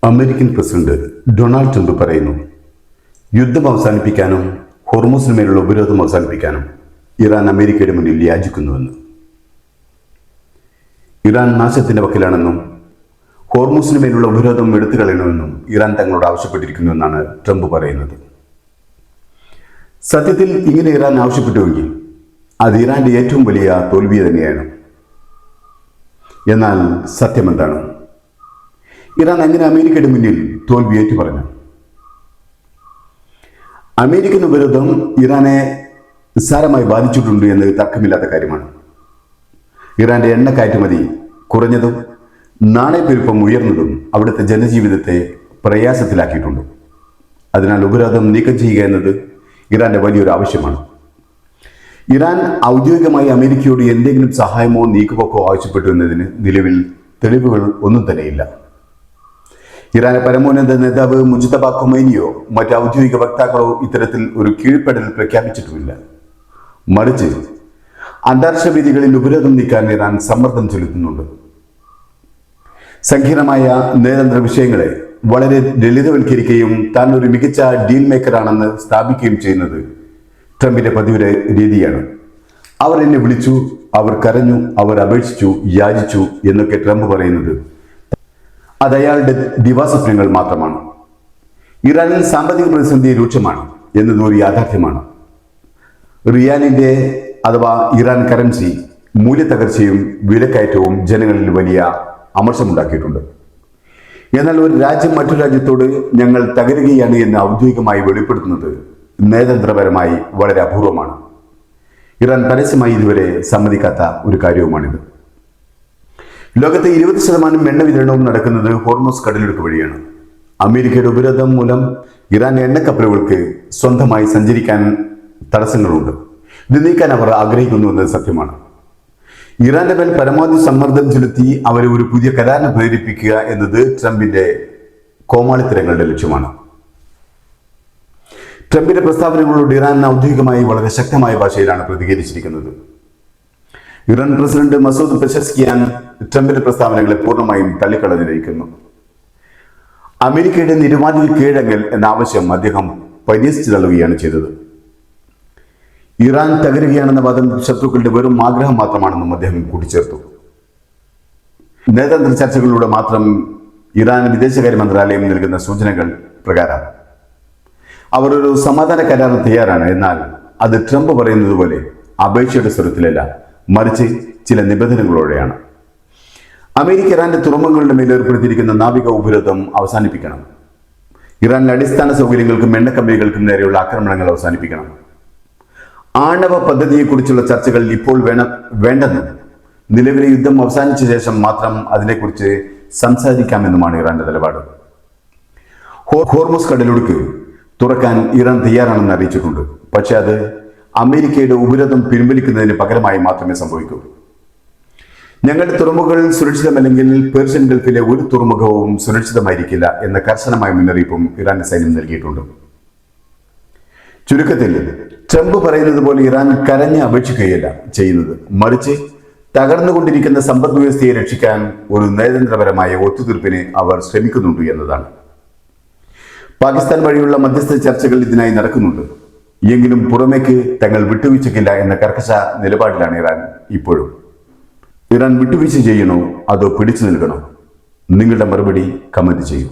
American president Donald Trump പറയുന്നു, യുദ്ധം അവസാനിപ്പിക്കാനും ഹോർമൂസിന് മേലുള്ള ഉപരോധം അവസാനിപ്പിക്കാനും ഇറാൻ അമേരിക്കയുടെ മുന്നിൽ യാചിക്കുന്നുവെന്ന്. ഇറാൻ നാശത്തിന്റെ വക്കിലാണെന്നും ഹോർമൂസിന് മേലുള്ള ഉപരോധം എടുത്തു കളയണമെന്നും ഇറാൻ തങ്ങളോട് ആവശ്യപ്പെട്ടിരിക്കുന്നുവെന്നാണ് ട്രംപ് പറയുന്നത്. സത്യത്തിൽ ഇങ്ങനെ ഇറാൻ ആവശ്യപ്പെട്ടുവെങ്കിൽ അത് ഇറാന്റെ ഏറ്റവും വലിയ തോൽവി തന്നെയാണ്. എന്നാൽ സത്യമെന്താണ്? ഇറാൻ എങ്ങനെ അമേരിക്കയുടെ മുന്നിൽ തോൽവി ഏറ്റുപറഞ്ഞു? അമേരിക്കൻ ഉപരോധം ഇറാനെ നിസ്സാരമായി ബാധിച്ചിട്ടുണ്ട് എന്ന് തർക്കമില്ലാത്ത കാര്യമാണ്. ഇറാന്റെ എണ്ണ കയറ്റുമതി കുറഞ്ഞതും നാണയപ്പെരുപ്പം ഉയർന്നതും അവിടുത്തെ ജനജീവിതത്തെ പ്രയാസത്തിലാക്കിയിട്ടുണ്ട്. അതിനാൽ ഉപരോധം നീക്കം ചെയ്യുക എന്നത് ഇറാന്റെ വലിയൊരു ആവശ്യമാണ്. ഇറാൻ ഔദ്യോഗികമായി അമേരിക്കയോട് എന്തെങ്കിലും സഹായമോ നീക്കുപോക്കോ ആവശ്യപ്പെട്ടു എന്നതിന് നിലവിൽ തെളിവുകൾ ഒന്നും തന്നെയില്ല. ഇറാന്റെ പരമോന്നത നേതാവ് മുജ്തബ ഖൊമൈനിയോ മറ്റ് ഔദ്യോഗിക വക്താക്കളോ ഇത്തരത്തിൽ ഒരു കീഴ്പ്പെടൽ പ്രഖ്യാപിച്ചിട്ടുമില്ല. മറിച്ച് അന്താരാഷ്ട്ര വേദികളിൽ ഉപരോധം നീക്കാൻ ഇറാൻ സമ്മർദ്ദം ചെലുത്തുന്നുണ്ട്. സങ്കീർണമായ നയതന്ത്ര വിഷയങ്ങളെ വളരെ ലളിതവൽക്കരിക്കുകയും താൻ ഒരു മികച്ച ഡീൽ മേക്കറാണെന്ന് സ്ഥാപിക്കുകയും ചെയ്യുന്നത് ട്രംപിന്റെ പതിവ് രീതിയാണ്. അവർ എന്നെ വിളിച്ചു, അവർ കരഞ്ഞു, അവർ അപേക്ഷിച്ചു, യാചിച്ചു എന്നൊക്കെ ട്രംപ് പറയുന്നത് അത് അയാളുടെ ദിവാസ്വപ്നങ്ങൾ മാത്രമാണ്. ഇറാനിൽ സാമ്പത്തിക പ്രതിസന്ധി രൂക്ഷമാണ് എന്നത് ഒരു യാഥാർത്ഥ്യമാണ്. റിയാലിന്റെ അഥവാ ഇറാൻ കറൻസി മൂല്യത്തകർച്ചയും വിലക്കയറ്റവും ജനങ്ങളിൽ വലിയ അമർഷമുണ്ടാക്കിയിട്ടുണ്ട്. എന്നാൽ ഒരു രാജ്യം മറ്റൊരു രാജ്യത്തോട് ഞങ്ങൾ തകരുകയാണ് എന്ന് ഔദ്യോഗികമായി വെളിപ്പെടുത്തുന്നത് നയതന്ത്രപരമായി വളരെ അപൂർവമാണ്. ഇറാൻ പരസ്യമായി ഇതുവരെ സമ്മതിക്കാത്ത ഒരു കാര്യവുമാണിത്. ലോകത്തെ 20% എണ്ണ വിതരണവും നടക്കുന്നത് ഹോർമൂസ് കടലിടുക്ക് വഴിയാണ്. അമേരിക്കയുടെ ഉപരോധം മൂലം ഇറാൻ എണ്ണക്കപ്പലുകൾക്ക് സ്വന്തമായി സഞ്ചരിക്കാൻ തടസ്സങ്ങളുണ്ട്. ഇത് നീക്കാൻ അവർ ആഗ്രഹിക്കുന്നു എന്നത് സത്യമാണ്. ഇറാന്റെ മേൽ പരമാവധി സമ്മർദ്ദം ചെലുത്തി അവരെ ഒരു പുതിയ കരാറിന് പ്രേരിപ്പിക്കുക എന്നത് ട്രംപിന്റെ കോമാളിത്തരങ്ങളുടെ ലക്ഷ്യമാണ്. ട്രംപിന്റെ പ്രസ്താവനകളോട് ഇറാൻ ഔദ്യോഗികമായി വളരെ ശക്തമായ ഭാഷയിലാണ് പ്രതികരിച്ചിരിക്കുന്നത്. ഇറാൻ പ്രസിഡന്റ് മസൂദ് പെസഷ്കിയാൻ ട്രംപിന്റെ പ്രസ്താവനകളെ പൂർണ്ണമായും തള്ളിക്കളഞ്ഞിരിക്കുന്നു. അമേരിക്കയുടെ നിരുപാധിക കീഴടങ്ങൽ എന്ന ആവശ്യം അദ്ദേഹം പരിഹസിച്ചു തള്ളുകയാണ് ചെയ്തത്. ഇറാൻ തകരുകയാണെന്ന വാദം ശത്രുക്കളുടെ വെറും ആഗ്രഹം മാത്രമാണെന്നും അദ്ദേഹം കൂട്ടിച്ചേർത്തു. നയതന്ത്ര ചർച്ചകളിലൂടെ മാത്രം ഇറാൻ വിദേശകാര്യ മന്ത്രാലയം നൽകുന്ന സൂചനകൾ പ്രകാരം അവർ ഒരു സമാധാന കരാറിന് തയ്യാറാണ്. എന്നാൽ അത് ട്രംപ് പറയുന്നത് പോലെ അപേക്ഷയുടെ സ്വരത്തിലല്ല, മറിച്ച് ചില നിബന്ധനകളോടെയാണ്. അമേരിക്ക ഇറാന്റെ തുറമുഖങ്ങളുടെ മേൽ ഏർപ്പെടുത്തിയിരിക്കുന്ന നാവിക ഉപരോധം അവസാനിപ്പിക്കണം. ഇറാനിലെ അടിസ്ഥാന സൗകര്യങ്ങൾക്കും എണ്ണക്കമ്പനികൾക്കും നേരെയുള്ള ആക്രമണങ്ങൾ അവസാനിപ്പിക്കണം. ആണവ പദ്ധതിയെക്കുറിച്ചുള്ള ചർച്ചകൾ ഇപ്പോൾ വേണ്ടെന്നും നിലവിലെ യുദ്ധം അവസാനിച്ച ശേഷം മാത്രം അതിനെക്കുറിച്ച് സംസാരിക്കാമെന്നുമാണ് ഇറാന്റെ നിലപാട്. ഹോർമൂസ് കടലിടുക്ക് തുറക്കാൻ ഇറാൻ തയ്യാറാണെന്ന് അറിയിച്ചിട്ടുണ്ട്. പക്ഷേ അത് അമേരിക്കയുടെ ഉപരോധം പിൻവലിക്കുന്നതിന് പകരമായി മാത്രമേ സംഭവിക്കൂ. ഞങ്ങളുടെ തുറമുഖങ്ങൾ സുരക്ഷിതമല്ലെങ്കിൽ പേർഷ്യൻ ഗൾഫിലെ ഒരു തുറമുഖവും സുരക്ഷിതമായിരിക്കില്ല എന്ന കർശനമായ മുന്നറിയിപ്പും ഇറാന്റെ സൈന്യം നൽകിയിട്ടുണ്ട്. ചുരുക്കത്തിൽ ട്രംപ് പറയുന്നത് പോലെ ഇറാൻ കരഞ്ഞ് അപേക്ഷിക്കുകയല്ല ചെയ്യുന്നത്, മറിച്ച് തകർന്നുകൊണ്ടിരിക്കുന്ന സമ്പദ് വ്യവസ്ഥയെ രക്ഷിക്കാൻ ഒരു നയതന്ത്രപരമായ ഒത്തുതീർപ്പിന് അവർ ശ്രമിക്കുന്നുണ്ട് എന്നതാണ്. പാകിസ്ഥാൻ വഴിയുള്ള മധ്യസ്ഥ ചർച്ചകൾ ഇതിനായി നടക്കുന്നുണ്ട്. എങ്കിലും പുറമേക്ക് തങ്ങൾ വിട്ടുവീഴ്ചയ്ക്കില്ല എന്ന കർക്കശ നിലപാടിലാണ് ഇറാൻ ഇപ്പോഴും. ഇറാൻ വിട്ടുവീഴ്ച ചെയ്യണോ അതോ പിടിച്ചു നിൽക്കണോ? നിങ്ങളുടെ മറുപടി കമന്റ് ചെയ്യൂ.